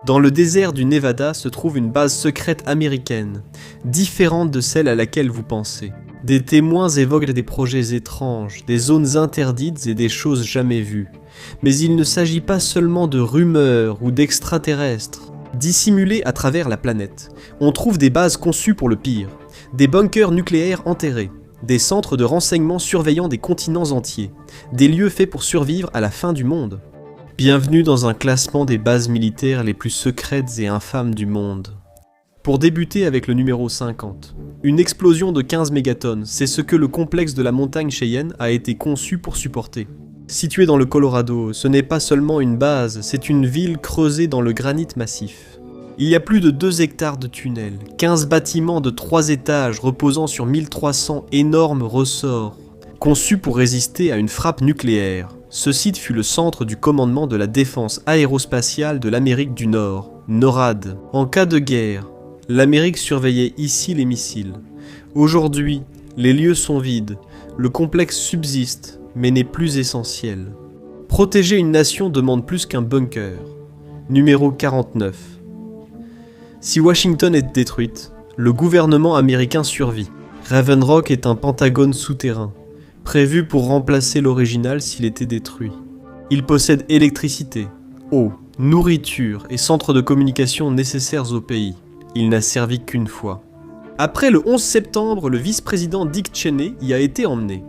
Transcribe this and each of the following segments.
Dans le désert du Nevada se trouve une base secrète américaine, différente de celle à laquelle vous pensez. Des témoins évoquent des projets étranges, des zones interdites et des choses jamais vues. Mais il ne s'agit pas seulement de rumeurs ou d'extraterrestres. Dissimulés à travers la planète, on trouve des bases conçues pour le pire, des bunkers nucléaires enterrés, des centres de renseignement surveillant des continents entiers, des lieux faits pour survivre à la fin du monde. Bienvenue dans un classement des bases militaires les plus secrètes et infâmes du monde. Pour débuter avec le numéro 50, une explosion de 15 mégatonnes, c'est ce que le complexe de la montagne Cheyenne a été conçu pour supporter. Situé dans le Colorado, ce n'est pas seulement une base, c'est une ville creusée dans le granit massif. Il y a plus de 2 hectares de tunnels, 15 bâtiments de 3 étages reposant sur 1300 énormes ressorts, conçus pour résister à une frappe nucléaire. Ce site fut le centre du commandement de la défense aérospatiale de l'Amérique du Nord, NORAD. En cas de guerre, l'Amérique surveillait ici les missiles. Aujourd'hui, les lieux sont vides, le complexe subsiste, mais n'est plus essentiel. Protéger une nation demande plus qu'un bunker. Numéro 49. Si Washington est détruite, le gouvernement américain survit. Raven Rock est un pentagone souterrain, prévu pour remplacer l'original s'il était détruit. Il possède électricité, eau, nourriture et centres de communication nécessaires au pays. Il n'a servi qu'une fois. Après le 11 septembre, le vice-président Dick Cheney y a été emmené.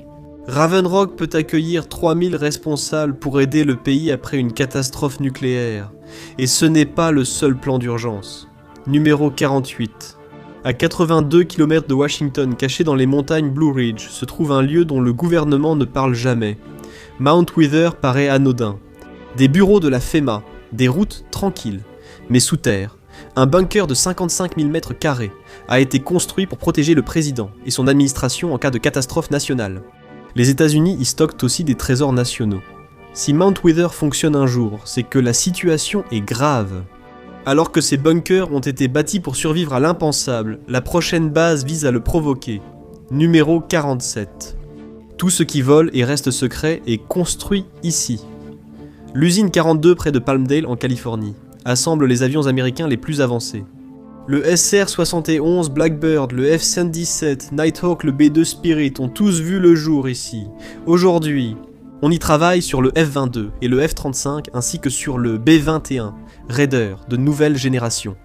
Raven Rock peut accueillir 3000 responsables pour aider le pays après une catastrophe nucléaire. Et ce n'est pas le seul plan d'urgence. Numéro 48. À 82 km de Washington, caché dans les montagnes Blue Ridge, se trouve un lieu dont le gouvernement ne parle jamais. Mount Wither paraît anodin. Des bureaux de la FEMA, des routes tranquilles. Mais sous terre, un bunker de 55 000 m² a été construit pour protéger le président et son administration en cas de catastrophe nationale. Les États-Unis y stockent aussi des trésors nationaux. Si Mount Wither fonctionne un jour, c'est que la situation est grave. Alors que ces bunkers ont été bâtis pour survivre à l'impensable, la prochaine base vise à le provoquer. Numéro 47. Tout ce qui vole et reste secret est construit ici. L'usine 42 près de Palmdale en Californie assemble les avions américains les plus avancés. Le SR-71 Blackbird, le F-117, Nighthawk, le B-2 Spirit ont tous vu le jour ici. Aujourd'hui, on y travaille sur le F-22 et le F-35 ainsi que sur le B-21, Raider de nouvelle génération.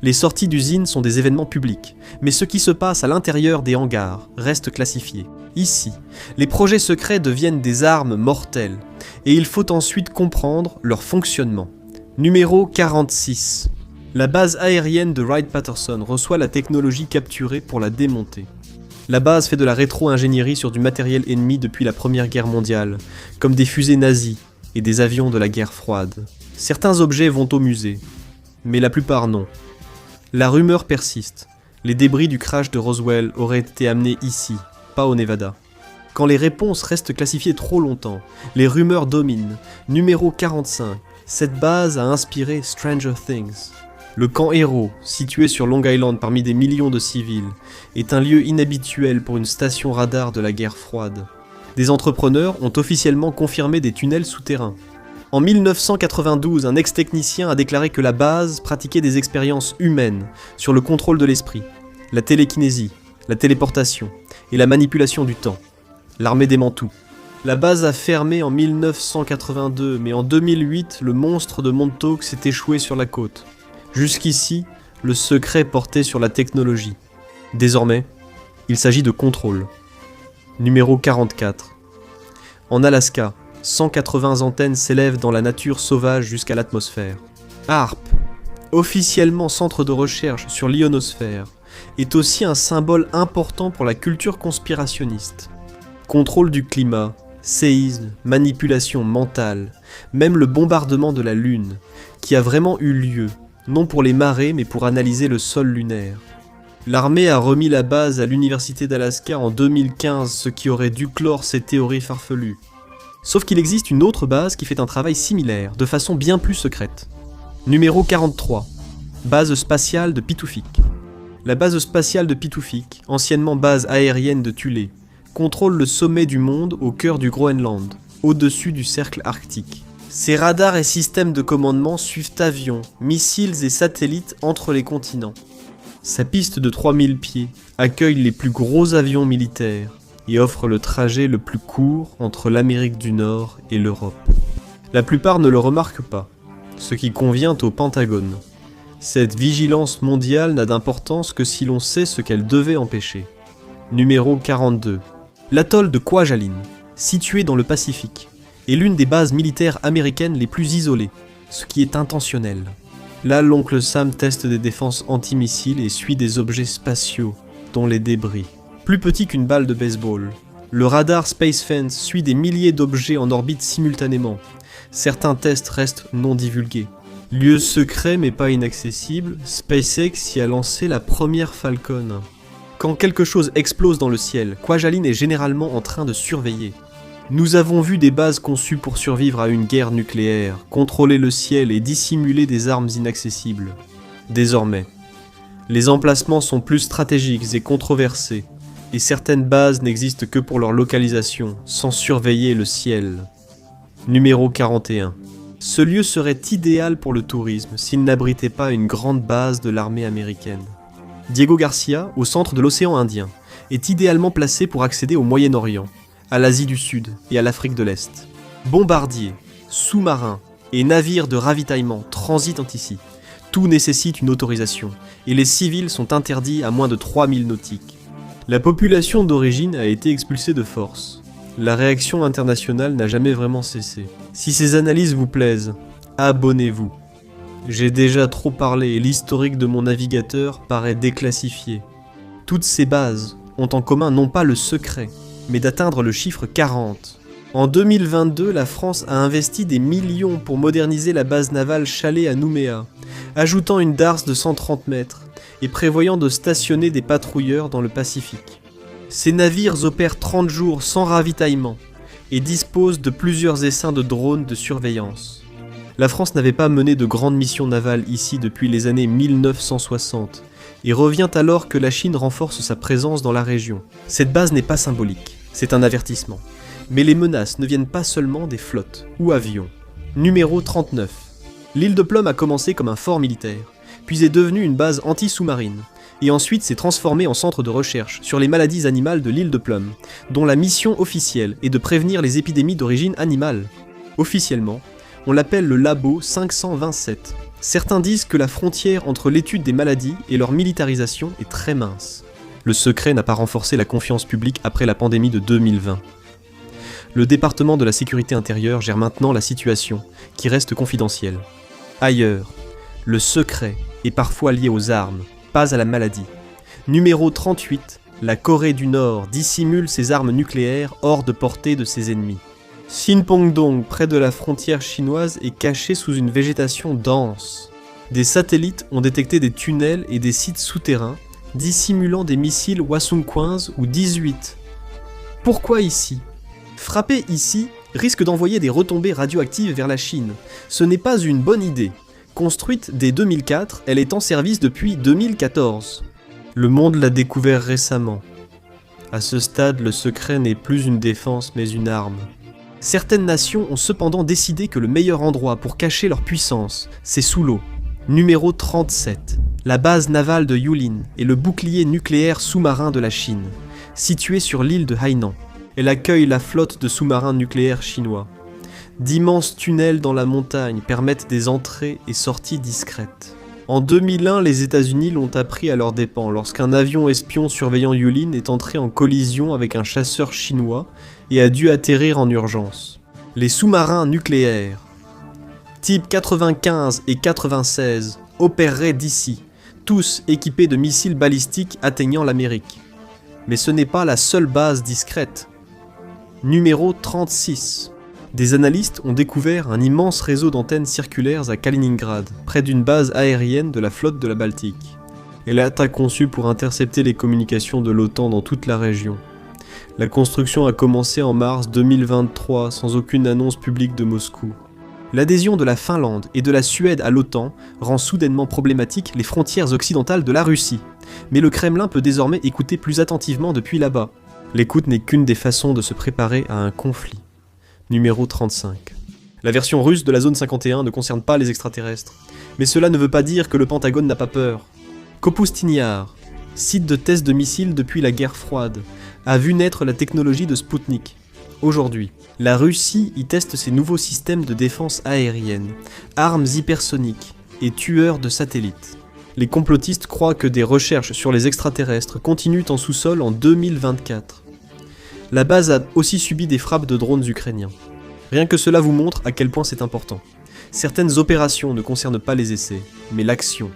Les sorties d'usine sont des événements publics, mais ce qui se passe à l'intérieur des hangars reste classifié. Ici, les projets secrets deviennent des armes mortelles, et il faut ensuite comprendre leur fonctionnement. Numéro 46. La base aérienne de Wright-Patterson reçoit la technologie capturée pour la démonter. La base fait de la rétro-ingénierie sur du matériel ennemi depuis la Première Guerre mondiale, comme des fusées nazies et des avions de la guerre froide. Certains objets vont au musée, mais la plupart non. La rumeur persiste. Les débris du crash de Roswell auraient été amenés ici, pas au Nevada. Quand les réponses restent classifiées trop longtemps, les rumeurs dominent. Numéro 45. Cette base a inspiré Stranger Things. Le camp Hero, situé sur Long Island parmi des millions de civils, est un lieu inhabituel pour une station radar de la guerre froide. Des entrepreneurs ont officiellement confirmé des tunnels souterrains. En 1992, un ex-technicien a déclaré que la base pratiquait des expériences humaines sur le contrôle de l'esprit, la télékinésie, la téléportation et la manipulation du temps. L'armée dément tout. La base a fermé en 1982, mais en 2008, le monstre de Montauk s'est échoué sur la côte. Jusqu'ici, le secret portait sur la technologie. Désormais, il s'agit de contrôle. Numéro 44. En Alaska, 180 antennes s'élèvent dans la nature sauvage jusqu'à l'atmosphère. HAARP, officiellement centre de recherche sur l'ionosphère, est aussi un symbole important pour la culture conspirationniste. Contrôle du climat, séisme, manipulation mentale, même le bombardement de la Lune, qui a vraiment eu lieu, non pour les marées mais pour analyser le sol lunaire. L'armée a remis la base à l'université d'Alaska en 2015, ce qui aurait dû clore ces théories farfelues. Sauf qu'il existe une autre base qui fait un travail similaire, de façon bien plus secrète. Numéro 43. Base spatiale de Pituffik. La base spatiale de Pituffik, anciennement base aérienne de Thulé, contrôle le sommet du monde au cœur du Groenland, au-dessus du cercle arctique. Ces radars et systèmes de commandement suivent avions, missiles et satellites entre les continents. Sa piste de 3000 pieds accueille les plus gros avions militaires et offre le trajet le plus court entre l'Amérique du Nord et l'Europe. La plupart ne le remarquent pas, ce qui convient au Pentagone. Cette vigilance mondiale n'a d'importance que si l'on sait ce qu'elle devait empêcher. Numéro 42. L'atoll de Kwajalein, situé dans le Pacifique, est l'une des bases militaires américaines les plus isolées, ce qui est intentionnel. Là, l'oncle Sam teste des défenses antimissiles et suit des objets spatiaux, dont les débris. Plus petit qu'une balle de baseball, le radar Space Fence suit des milliers d'objets en orbite simultanément. Certains tests restent non divulgués. Lieu secret mais pas inaccessible, SpaceX y a lancé la première Falcon. Quand quelque chose explose dans le ciel, Kwajalein est généralement en train de surveiller. Nous avons vu des bases conçues pour survivre à une guerre nucléaire, contrôler le ciel et dissimuler des armes inaccessibles. Désormais, les emplacements sont plus stratégiques et controversés, et certaines bases n'existent que pour leur localisation, sans surveiller le ciel. Numéro 41. Ce lieu serait idéal pour le tourisme s'il n'abritait pas une grande base de l'armée américaine. Diego Garcia, au centre de l'océan Indien, est idéalement placé pour accéder au Moyen-Orient, à l'Asie du Sud et à l'Afrique de l'Est. Bombardiers, sous-marins et navires de ravitaillement transitent ici. Tout nécessite une autorisation, et les civils sont interdits à moins de 3000 nautiques. La population d'origine a été expulsée de force. La réaction internationale n'a jamais vraiment cessé. Si ces analyses vous plaisent, abonnez-vous. J'ai déjà trop parlé et l'historique de mon navigateur paraît déclassifié. Toutes ces bases ont en commun non pas le secret, mais d'atteindre le chiffre 40. En 2022, la France a investi des millions pour moderniser la base navale Chalet à Nouméa, ajoutant une darse de 130 mètres et prévoyant de stationner des patrouilleurs dans le Pacifique. Ces navires opèrent 30 jours sans ravitaillement et disposent de plusieurs essaims de drones de surveillance. La France n'avait pas mené de grandes missions navales ici depuis les années 1960 et revient alors que la Chine renforce sa présence dans la région. Cette base n'est pas symbolique, c'est un avertissement. Mais les menaces ne viennent pas seulement des flottes ou avions. Numéro 39. L'île de Plum a commencé comme un fort militaire, puis est devenue une base anti-sous-marine, et ensuite s'est transformée en centre de recherche sur les maladies animales de l'île de Plum, dont la mission officielle est de prévenir les épidémies d'origine animale. Officiellement, on l'appelle le Labo 527. Certains disent que la frontière entre l'étude des maladies et leur militarisation est très mince. Le secret n'a pas renforcé la confiance publique après la pandémie de 2020. Le département de la sécurité intérieure gère maintenant la situation, qui reste confidentielle. Ailleurs, le secret est parfois lié aux armes, pas à la maladie. Numéro 38, la Corée du Nord dissimule ses armes nucléaires hors de portée de ses ennemis. Sinpongdong, près de la frontière chinoise, est caché sous une végétation dense. Des satellites ont détecté des tunnels et des sites souterrains, dissimulant des missiles Hwasong-15 ou 18. Pourquoi ici ? Frapper ici risque d'envoyer des retombées radioactives vers la Chine. Ce n'est pas une bonne idée. Construite dès 2004, elle est en service depuis 2014. Le monde l'a découvert récemment. À ce stade, le secret n'est plus une défense mais une arme. Certaines nations ont cependant décidé que le meilleur endroit pour cacher leur puissance, c'est sous l'eau. Numéro 37. La base navale de Yulin est le bouclier nucléaire sous-marin de la Chine, situé sur l'île de Hainan. Elle accueille la flotte de sous-marins nucléaires chinois. D'immenses tunnels dans la montagne permettent des entrées et sorties discrètes. En 2001, les États-Unis l'ont appris à leurs dépens lorsqu'un avion espion surveillant Yulin est entré en collision avec un chasseur chinois et a dû atterrir en urgence. Les sous-marins nucléaires, type 95 et 96, opéreraient d'ici, tous équipés de missiles balistiques atteignant l'Amérique. Mais ce n'est pas la seule base discrète. Numéro 36. Des analystes ont découvert un immense réseau d'antennes circulaires à Kaliningrad, près d'une base aérienne de la flotte de la Baltique. Elle a été conçue pour intercepter les communications de l'OTAN dans toute la région. La construction a commencé en mars 2023 sans aucune annonce publique de Moscou. L'adhésion de la Finlande et de la Suède à l'OTAN rend soudainement problématiques les frontières occidentales de la Russie. Mais le Kremlin peut désormais écouter plus attentivement depuis là-bas. L'écoute n'est qu'une des façons de se préparer à un conflit. Numéro 35. La version russe de la zone 51 ne concerne pas les extraterrestres. Mais cela ne veut pas dire que le Pentagone n'a pas peur. Kopustin Yar, site de test de missiles depuis la guerre froide, a vu naître la technologie de Spoutnik. Aujourd'hui, la Russie y teste ses nouveaux systèmes de défense aérienne, armes hypersoniques et tueurs de satellites. Les complotistes croient que des recherches sur les extraterrestres continuent en sous-sol en 2024. La base a aussi subi des frappes de drones ukrainiens. Rien que cela vous montre à quel point c'est important. Certaines opérations ne concernent pas les essais, mais l'action.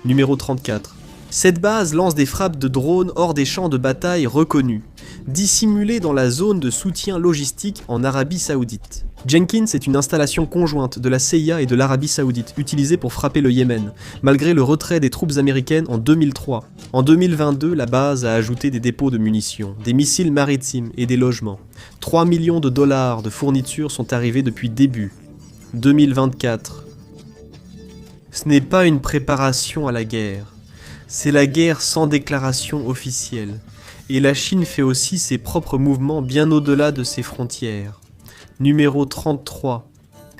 Numéro 34. Cette base lance des frappes de drones hors des champs de bataille reconnus, dissimulés dans la zone de soutien logistique en Arabie Saoudite. Jenkins est une installation conjointe de la CIA et de l'Arabie Saoudite, utilisée pour frapper le Yémen, malgré le retrait des troupes américaines en 2003. En 2022, la base a ajouté des dépôts de munitions, des missiles maritimes et des logements. 3 millions de dollars de fournitures sont arrivés depuis début 2024. Ce n'est pas une préparation à la guerre, c'est la guerre sans déclaration officielle. Et la Chine fait aussi ses propres mouvements bien au-delà de ses frontières. Numéro 33.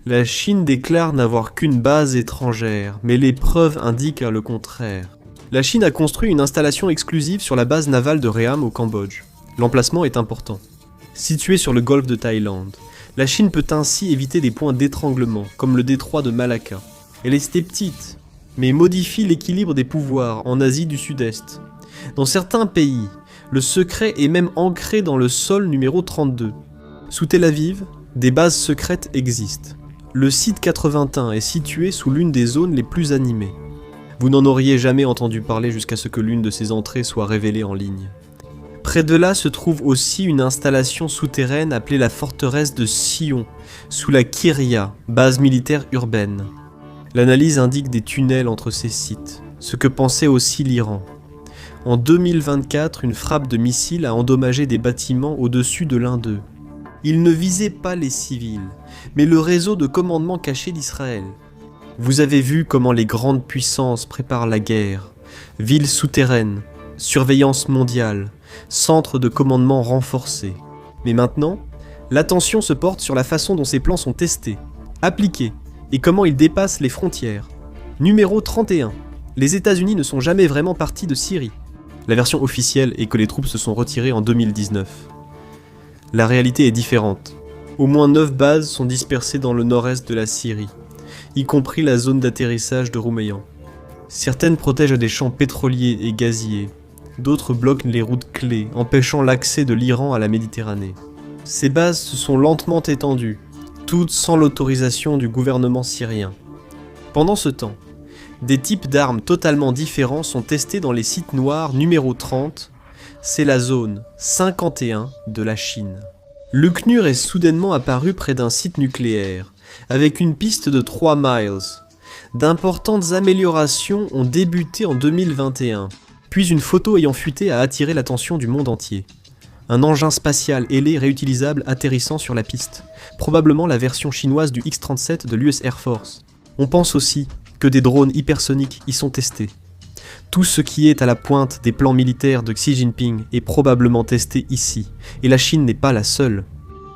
La Chine déclare n'avoir qu'une base étrangère, mais les preuves indiquent le contraire. La Chine a construit une installation exclusive sur la base navale de Ream au Cambodge. L'emplacement est important. Situé sur le golfe de Thaïlande, la Chine peut ainsi éviter des points d'étranglement, comme le détroit de Malacca. Elle est petite, mais modifie l'équilibre des pouvoirs en Asie du Sud-Est. Dans certains pays, le secret est même ancré dans le sol numéro 32. Sous Tel Aviv, des bases secrètes existent. Le site 81 est situé sous l'une des zones les plus animées. Vous n'en auriez jamais entendu parler jusqu'à ce que l'une de ses entrées soit révélée en ligne. Près de là se trouve aussi une installation souterraine appelée la forteresse de Sion, sous la Kyria, base militaire urbaine. L'analyse indique des tunnels entre ces sites, ce que pensait aussi l'Iran. En 2024, une frappe de missile a endommagé des bâtiments au-dessus de l'un d'eux. Il ne visait pas les civils, mais le réseau de commandement caché d'Israël. Vous avez vu comment les grandes puissances préparent la guerre. Villes souterraines, surveillance mondiale, centre de commandement renforcé. Mais maintenant, l'attention se porte sur la façon dont ces plans sont testés, appliqués, et comment ils dépassent les frontières. Numéro 31. Les États-Unis ne sont jamais vraiment partis de Syrie. La version officielle est que les troupes se sont retirées en 2019. La réalité est différente. Au moins 9 bases sont dispersées dans le nord-est de la Syrie, y compris la zone d'atterrissage de Rouméan. Certaines protègent des champs pétroliers et gaziers, d'autres bloquent les routes clés, empêchant l'accès de l'Iran à la Méditerranée. Ces bases se sont lentement étendues, toutes sans l'autorisation du gouvernement syrien. Pendant ce temps, des types d'armes totalement différents sont testés dans les sites noirs numéro 30, c'est la zone 51 de la Chine. Le CNUR est soudainement apparu près d'un site nucléaire, avec une piste de 3 miles. D'importantes améliorations ont débuté en 2021, puis une photo ayant fuité a attiré l'attention du monde entier. Un engin spatial ailé réutilisable atterrissant sur la piste, probablement la version chinoise du X-37 de l'US Air Force. On pense aussi que des drones hypersoniques y sont testés. Tout ce qui est à la pointe des plans militaires de Xi Jinping est probablement testé ici, et la Chine n'est pas la seule.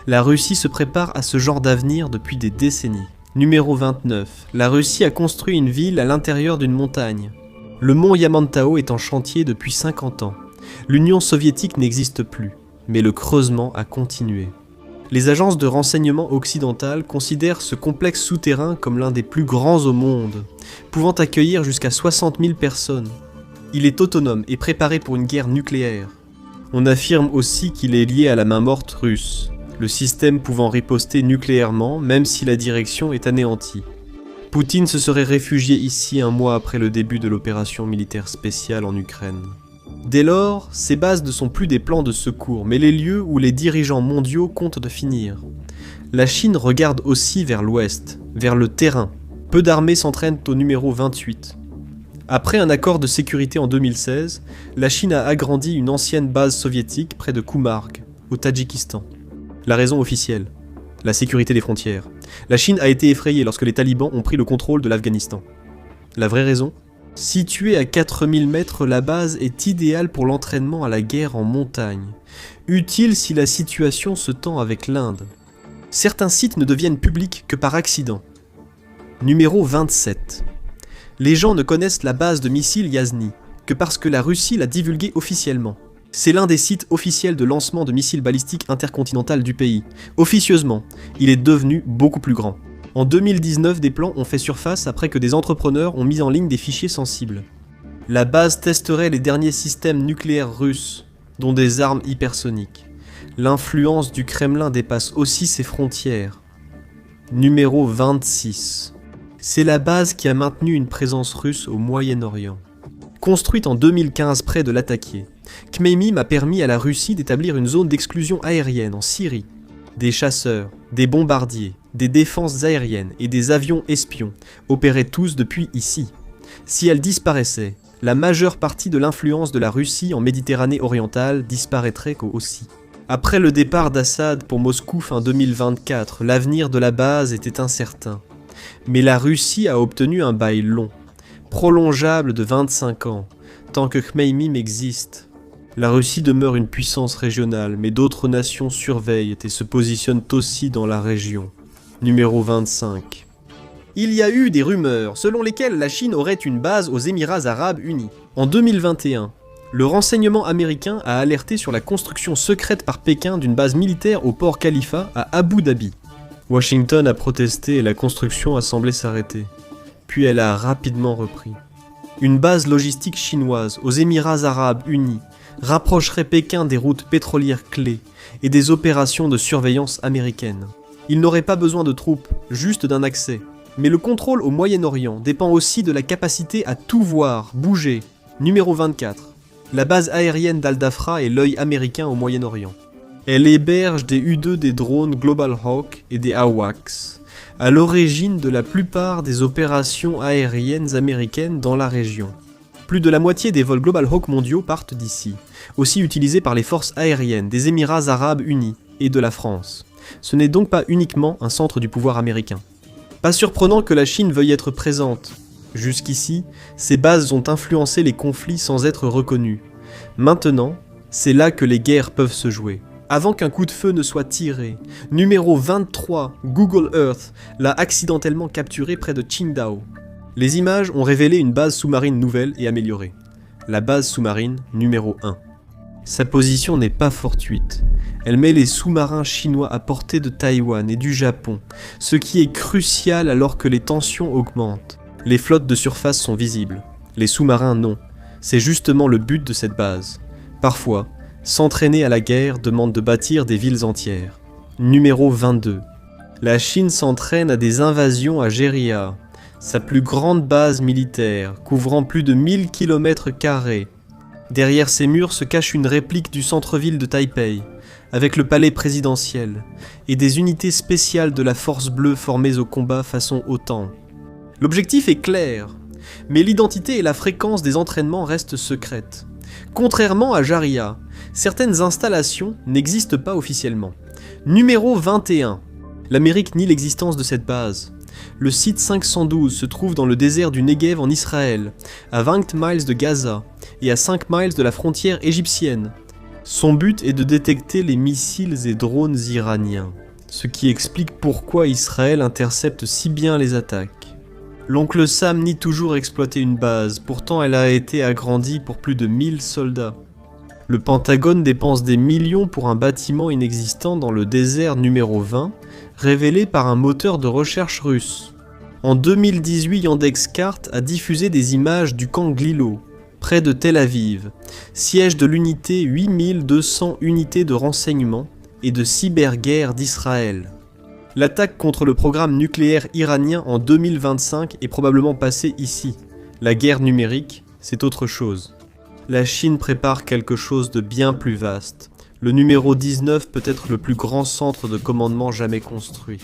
La Russie se prépare à ce genre d'avenir depuis des décennies. Numéro 29. La Russie a construit une ville à l'intérieur d'une montagne. Le mont Yamantau est en chantier depuis 50 ans. L'Union soviétique n'existe plus, mais le creusement a continué. Les agences de renseignement occidentales considèrent ce complexe souterrain comme l'un des plus grands au monde, pouvant accueillir jusqu'à 60 000 personnes. Il est autonome et préparé pour une guerre nucléaire. On affirme aussi qu'il est lié à la main morte russe, le système pouvant riposter nucléairement même si la direction est anéantie. Poutine se serait réfugié ici un mois après le début de l'opération militaire spéciale en Ukraine. Dès lors, ces bases ne sont plus des plans de secours, mais les lieux où les dirigeants mondiaux comptent de finir. La Chine regarde aussi vers l'ouest, vers le terrain. Peu d'armées s'entraînent au numéro 28. Après un accord de sécurité en 2016, la Chine a agrandi une ancienne base soviétique près de Koumarg, au Tadjikistan. La raison officielle, la sécurité des frontières. La Chine a été effrayée lorsque les talibans ont pris le contrôle de l'Afghanistan. La vraie raison ? Située à 4000 mètres, la base est idéale pour l'entraînement à la guerre en montagne, utile si la situation se tend avec l'Inde. Certains sites ne deviennent publics que par accident. Numéro 27. Les gens ne connaissent la base de missiles Yasny que parce que la Russie l'a divulguée officiellement. C'est l'un des sites officiels de lancement de missiles balistiques intercontinental du pays. Officieusement, il est devenu beaucoup plus grand. En 2019, des plans ont fait surface après que des entrepreneurs ont mis en ligne des fichiers sensibles. La base testerait les derniers systèmes nucléaires russes, dont des armes hypersoniques. L'influence du Kremlin dépasse aussi ses frontières. Numéro 26. C'est la base qui a maintenu une présence russe au Moyen-Orient. Construite en 2015 près de Latakia, Khmeimim a permis à la Russie d'établir une zone d'exclusion aérienne en Syrie. Des chasseurs, des bombardiers, des défenses aériennes et des avions espions opéraient tous depuis ici. Si elle disparaissait, la majeure partie de l'influence de la Russie en Méditerranée orientale disparaîtrait aussi. Après le départ d'Assad pour Moscou fin 2024, l'avenir de la base était incertain. Mais la Russie a obtenu un bail long, prolongeable de 25 ans, tant que Khmeimim existe. La Russie demeure une puissance régionale, mais d'autres nations surveillent et se positionnent aussi dans la région. Numéro 25. Il y a eu des rumeurs selon lesquelles la Chine aurait une base aux Émirats Arabes Unis. En 2021, le renseignement américain a alerté sur la construction secrète par Pékin d'une base militaire au port Khalifa à Abu Dhabi. Washington a protesté et la construction a semblé s'arrêter. Puis elle a rapidement repris. Une base logistique chinoise aux Émirats Arabes Unis rapprocherait Pékin des routes pétrolières clés et des opérations de surveillance américaines. Il n'aurait pas besoin de troupes, juste d'un accès. Mais le contrôle au Moyen-Orient dépend aussi de la capacité à tout voir, bouger. Numéro 24. La base aérienne d'Al-Dafra est l'œil américain au Moyen-Orient. Elle héberge des U-2 des drones Global Hawk et des AWACS, à l'origine de la plupart des opérations aériennes américaines dans la région. Plus de la moitié des vols Global Hawk mondiaux partent d'ici, aussi utilisés par les forces aériennes des Émirats Arabes Unis et de la France. Ce n'est donc pas uniquement un centre du pouvoir américain. Pas surprenant que la Chine veuille être présente. Jusqu'ici, ces bases ont influencé les conflits sans être reconnues. Maintenant, c'est là que les guerres peuvent se jouer. Avant qu'un coup de feu ne soit tiré, numéro 23, Google Earth l'a accidentellement capturé près de Qingdao. Les images ont révélé une base sous-marine nouvelle et améliorée. La base sous-marine numéro 1. Sa position n'est pas fortuite. Elle met les sous-marins chinois à portée de Taïwan et du Japon, ce qui est crucial alors que les tensions augmentent. Les flottes de surface sont visibles, les sous-marins non. C'est justement le but de cette base. Parfois, s'entraîner à la guerre demande de bâtir des villes entières. Numéro 22. La Chine s'entraîne à des invasions à Jeria, sa plus grande base militaire, couvrant plus de 1000 km². Derrière ces murs se cache une réplique du centre-ville de Taipei, avec le palais présidentiel, et des unités spéciales de la Force Bleue formées au combat façon OTAN. L'objectif est clair, mais l'identité et la fréquence des entraînements restent secrètes. Contrairement à Jaria, certaines installations n'existent pas officiellement. Numéro 21. L'Amérique nie l'existence de cette base. Le site 512 se trouve dans le désert du Negev en Israël, à 20 miles de Gaza et à 5 miles de la frontière égyptienne. Son but est de détecter les missiles et drones iraniens, ce qui explique pourquoi Israël intercepte si bien les attaques. L'oncle Sam nie toujours exploiter une base, pourtant elle a été agrandie pour plus de 1000 soldats. Le Pentagone dépense des millions pour un bâtiment inexistant dans le désert numéro 20, révélé par un moteur de recherche russe. En 2018, Yandex.Kart a diffusé des images du camp Glilo, près de Tel Aviv, siège de l'unité 8200 unités de renseignement et de cyberguerre d'Israël. L'attaque contre le programme nucléaire iranien en 2025 est probablement passée ici. La guerre numérique, c'est autre chose. La Chine prépare quelque chose de bien plus vaste. Le numéro 19 peut être le plus grand centre de commandement jamais construit.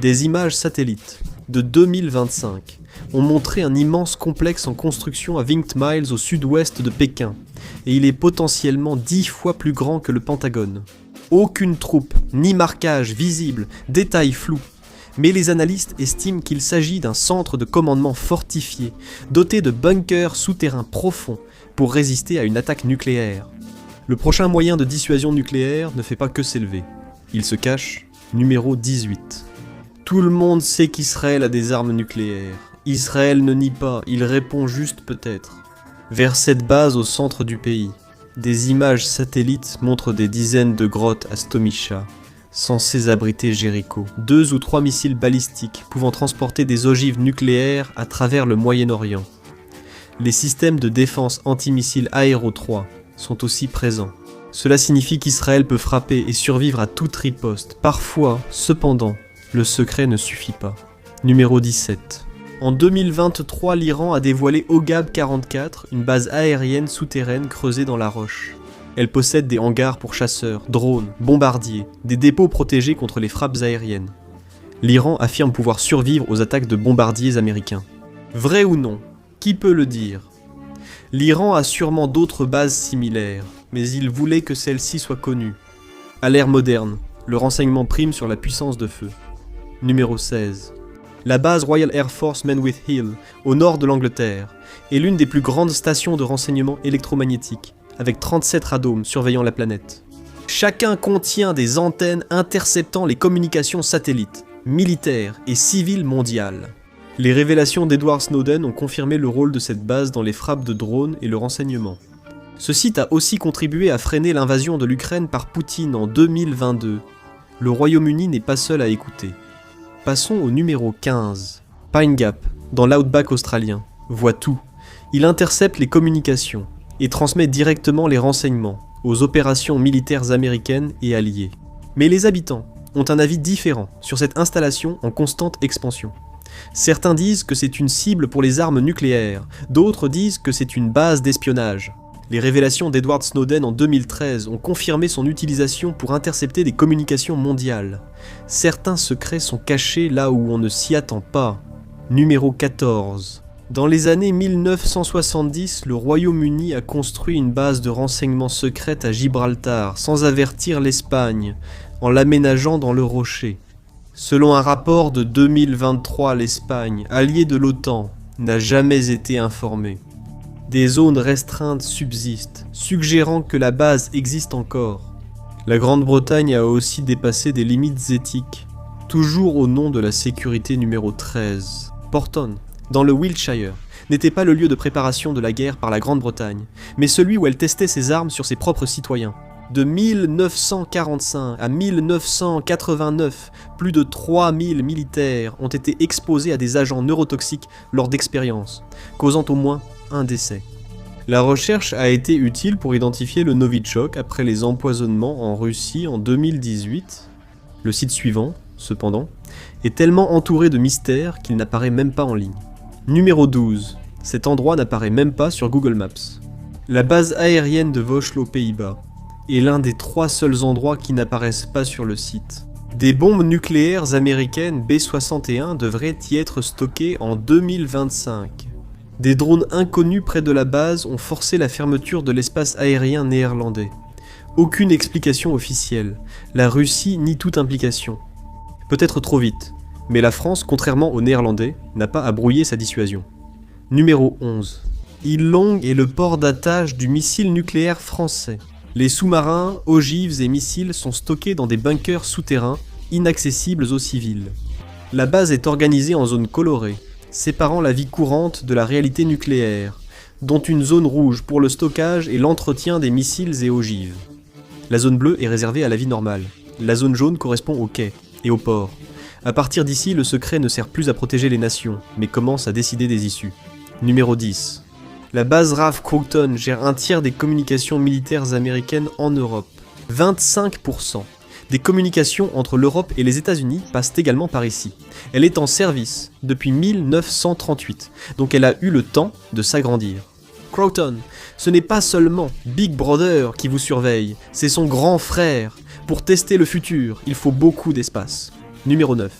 Des images satellites de 2025 ont montré un immense complexe en construction à 20 miles au sud-ouest de Pékin, et il est potentiellement 10 fois plus grand que le Pentagone. Aucune troupe, ni marquage visible, détails flous. Mais les analystes estiment qu'il s'agit d'un centre de commandement fortifié, doté de bunkers souterrains profonds pour résister à une attaque nucléaire. Le prochain moyen de dissuasion nucléaire ne fait pas que s'élever. Il se cache Numéro 18. Tout le monde sait qu'Israël a des armes nucléaires. Israël ne nie pas, il répond juste peut-être. Vers cette base au centre du pays, des images satellites montrent des dizaines de grottes à Stomicha, censées abriter Jéricho. 2 ou 3 missiles balistiques pouvant transporter des ogives nucléaires à travers le Moyen-Orient. Les systèmes de défense antimissiles Aéro 3 sont aussi présents. Cela signifie qu'Israël peut frapper et survivre à toute riposte. Parfois, cependant, le secret ne suffit pas. Numéro 17. En 2023, l'Iran a dévoilé Ogab 44, une base aérienne souterraine creusée dans la roche. Elle possède des hangars pour chasseurs, drones, bombardiers, des dépôts protégés contre les frappes aériennes. L'Iran affirme pouvoir survivre aux attaques de bombardiers américains. Vrai ou non? Qui peut le dire? L'Iran a sûrement d'autres bases similaires, mais il voulait que celle-ci soit connue. À l'ère moderne, le renseignement prime sur la puissance de feu. Numéro 16. La base Royal Air Force Menwith Hill, au nord de l'Angleterre, est l'une des plus grandes stations de renseignement électromagnétique, avec 37 radomes surveillant la planète. Chacun contient des antennes interceptant les communications satellites, militaires et civiles mondiales. Les révélations d'Edward Snowden ont confirmé le rôle de cette base dans les frappes de drones et le renseignement. Ce site a aussi contribué à freiner l'invasion de l'Ukraine par Poutine en 2022. Le Royaume-Uni n'est pas seul à écouter. Passons au numéro 15. Pine Gap, dans l'outback australien, voit tout. Il intercepte les communications et transmet directement les renseignements aux opérations militaires américaines et alliées. Mais les habitants ont un avis différent sur cette installation en constante expansion. Certains disent que c'est une cible pour les armes nucléaires, d'autres disent que c'est une base d'espionnage. Les révélations d'Edward Snowden en 2013 ont confirmé son utilisation pour intercepter des communications mondiales. Certains secrets sont cachés là où on ne s'y attend pas. Numéro 14. Dans les années 1970, le Royaume-Uni a construit une base de renseignement secrète à Gibraltar, sans avertir l'Espagne, en l'aménageant dans le rocher. Selon un rapport de 2023, l'Espagne, alliée de l'OTAN, n'a jamais été informée. Des zones restreintes subsistent, suggérant que la base existe encore. La Grande-Bretagne a aussi dépassé des limites éthiques, toujours au nom de la sécurité. Numéro 13. Porton, dans le Wiltshire, n'était pas le lieu de préparation de la guerre par la Grande-Bretagne, mais celui où elle testait ses armes sur ses propres citoyens. De 1945 à 1989, plus de 3000 militaires ont été exposés à des agents neurotoxiques lors d'expériences, causant au moins un décès. La recherche a été utile pour identifier le Novichok après les empoisonnements en Russie en 2018. Le site suivant, cependant, est tellement entouré de mystères qu'il n'apparaît même pas en ligne. Numéro 12. Cet endroit n'apparaît même pas sur Google Maps. La base aérienne de Voeschel aux Pays-Bas est l'un des 3 seuls endroits qui n'apparaissent pas sur le site. Des bombes nucléaires américaines B-61 devraient y être stockées en 2025. Des drones inconnus près de la base ont forcé la fermeture de l'espace aérien néerlandais. Aucune explication officielle. La Russie nie toute implication. Peut-être trop vite, mais la France, contrairement aux Néerlandais, n'a pas à brouiller sa dissuasion. Numéro 11. Île Longue est le port d'attache du missile nucléaire français. Les sous-marins, ogives et missiles sont stockés dans des bunkers souterrains, inaccessibles aux civils. La base est organisée en zones colorées, séparant la vie courante de la réalité nucléaire, dont une zone rouge pour le stockage et l'entretien des missiles et ogives. La zone bleue est réservée à la vie normale. La zone jaune correspond aux quais et aux ports. À partir d'ici, le secret ne sert plus à protéger les nations, mais commence à décider des issues. Numéro 10. La base RAF Crowton gère un tiers des communications militaires américaines en Europe. 25% des communications entre l'Europe et les États-Unis passent également par ici. Elle est en service depuis 1938, donc elle a eu le temps de s'agrandir. Crowton, ce n'est pas seulement Big Brother qui vous surveille, c'est son grand frère. Pour tester le futur, il faut beaucoup d'espace. Numéro 9.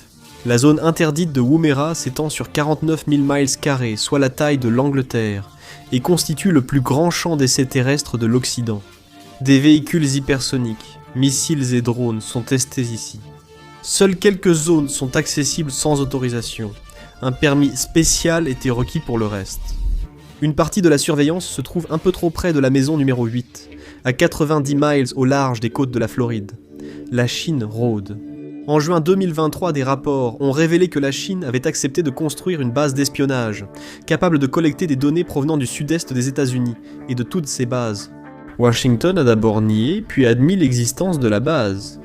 La zone interdite de Woomera s'étend sur 49 000 miles², soit la taille de l'Angleterre, et constitue le plus grand champ d'essais terrestres de l'Occident. Des véhicules hypersoniques, missiles et drones sont testés ici. Seules quelques zones sont accessibles sans autorisation. Un permis spécial était requis pour le reste. Une partie de la surveillance se trouve un peu trop près de la maison numéro 8, à 90 miles au large des côtes de la Floride. La Chine rôde. En juin 2023, des rapports ont révélé que la Chine avait accepté de construire une base d'espionnage, capable de collecter des données provenant du sud-est des États-Unis et de toutes ces bases. Washington a d'abord nié, puis admis l'existence de la base.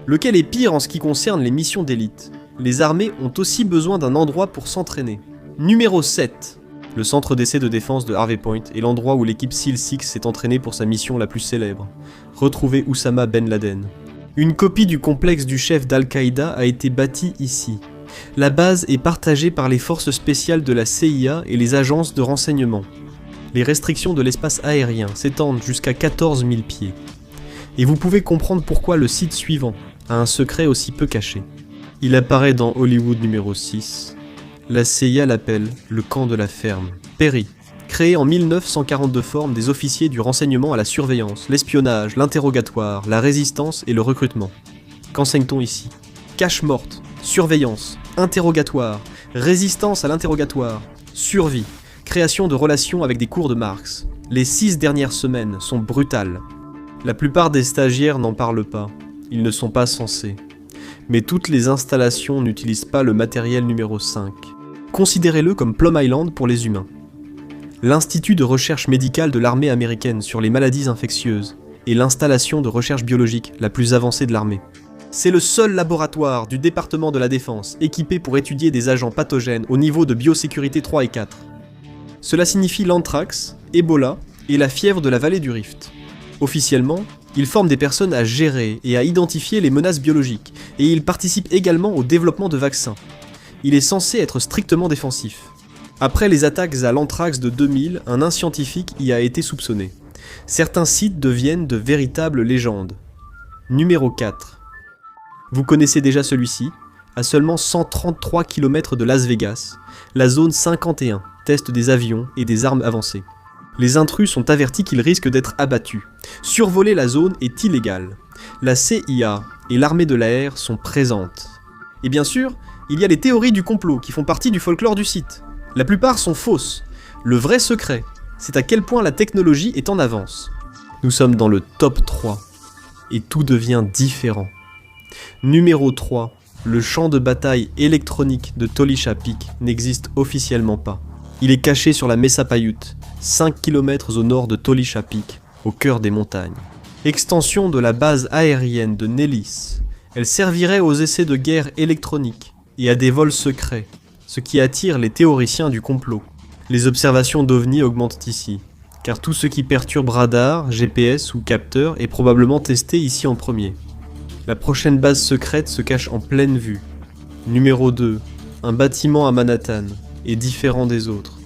Lequel est pire en ce qui concerne les missions d'élite? Les armées ont aussi besoin d'un endroit pour s'entraîner. Numéro 7. Le centre d'essai de défense de Harvey Point est l'endroit où l'équipe SEAL 6 s'est entraînée pour sa mission la plus célèbre, retrouver Oussama Ben Laden. Une copie du complexe du chef d'Al-Qaïda a été bâtie ici. La base est partagée par les forces spéciales de la CIA et les agences de renseignement. Les restrictions de l'espace aérien s'étendent jusqu'à 14 000 pieds. Et vous pouvez comprendre pourquoi le site suivant a un secret aussi peu caché. Il apparaît dans Hollywood numéro 6. La CIA l'appelle le camp de la ferme. Perry, créé en 1942, forme des officiers du renseignement à la surveillance, l'espionnage, l'interrogatoire, la résistance et le recrutement. Qu'enseigne-t-on ici? Cache morte, surveillance, interrogatoire, résistance à l'interrogatoire, survie, création de relations avec des cours de Marx. Les 6 dernières semaines sont brutales. La plupart des stagiaires n'en parlent pas, ils ne sont pas censés. Mais toutes les installations n'utilisent pas le matériel numéro 5. Considérez-le comme Plum Island pour les humains. L'Institut de recherche médicale de l'armée américaine sur les maladies infectieuses est l'installation de recherche biologique la plus avancée de l'armée. C'est le seul laboratoire du département de la défense équipé pour étudier des agents pathogènes au niveau de biosécurité 3 et 4. Cela signifie l'anthrax, Ebola et la fièvre de la vallée du Rift. Officiellement, il forme des personnes à gérer et à identifier les menaces biologiques, et il participe également au développement de vaccins. Il est censé être strictement défensif. Après les attaques à l'anthrax de 2000, un scientifique y a été soupçonné. Certains sites deviennent de véritables légendes. Numéro 4. Vous connaissez déjà celui-ci, à seulement 133 km de Las Vegas, la zone 51 teste des avions et des armes avancées. Les intrus sont avertis qu'ils risquent d'être abattus. Survoler la zone est illégal. La CIA et l'armée de l'air sont présentes. Et bien sûr, il y a les théories du complot qui font partie du folklore du site. La plupart sont fausses. Le vrai secret, c'est à quel point la technologie est en avance. Nous sommes dans le top 3, et tout devient différent. Numéro 3, le champ de bataille électronique de Tolisha Peak n'existe officiellement pas. Il est caché sur la Mesa Paiute, 5 km au nord de Tolisha Peak, au cœur des montagnes. Extension de la base aérienne de Nellis, elle servirait aux essais de guerre électronique et à des vols secrets, ce qui attire les théoriciens du complot. Les observations d'OVNI augmentent ici, car tout ce qui perturbe radar, GPS ou capteur est probablement testé ici en premier. La prochaine base secrète se cache en pleine vue. Numéro 2, un bâtiment à Manhattan, est différent des autres.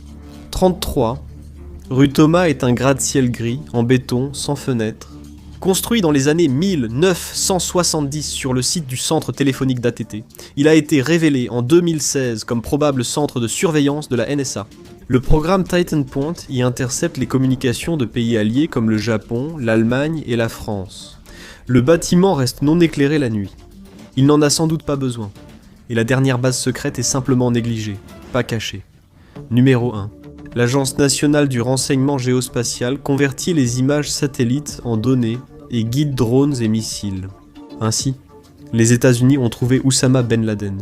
33, rue Thomas est un gratte-ciel gris, en béton, sans fenêtre. Construit dans les années 1970 sur le site du centre téléphonique d'AT&T, il a été révélé en 2016 comme probable centre de surveillance de la NSA. Le programme Titan Point y intercepte les communications de pays alliés comme le Japon, l'Allemagne et la France. Le bâtiment reste non éclairé la nuit. Il n'en a sans doute pas besoin. Et la dernière base secrète est simplement négligée, pas cachée. Numéro 1. L'Agence nationale du renseignement géospatial convertit les images satellites en données et guide drones et missiles. Ainsi, les États-Unis ont trouvé Oussama Ben Laden.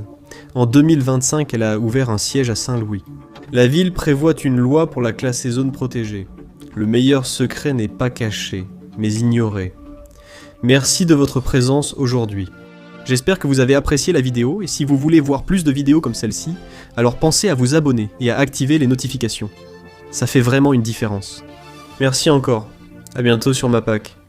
En 2025, elle a ouvert un siège à Saint-Louis. La ville prévoit une loi pour la classer zone protégée. Le meilleur secret n'est pas caché, mais ignoré. Merci de votre présence aujourd'hui. J'espère que vous avez apprécié la vidéo et si vous voulez voir plus de vidéos comme celle-ci, alors pensez à vous abonner et à activer les notifications. Ça fait vraiment une différence. Merci encore. À bientôt sur Mapak.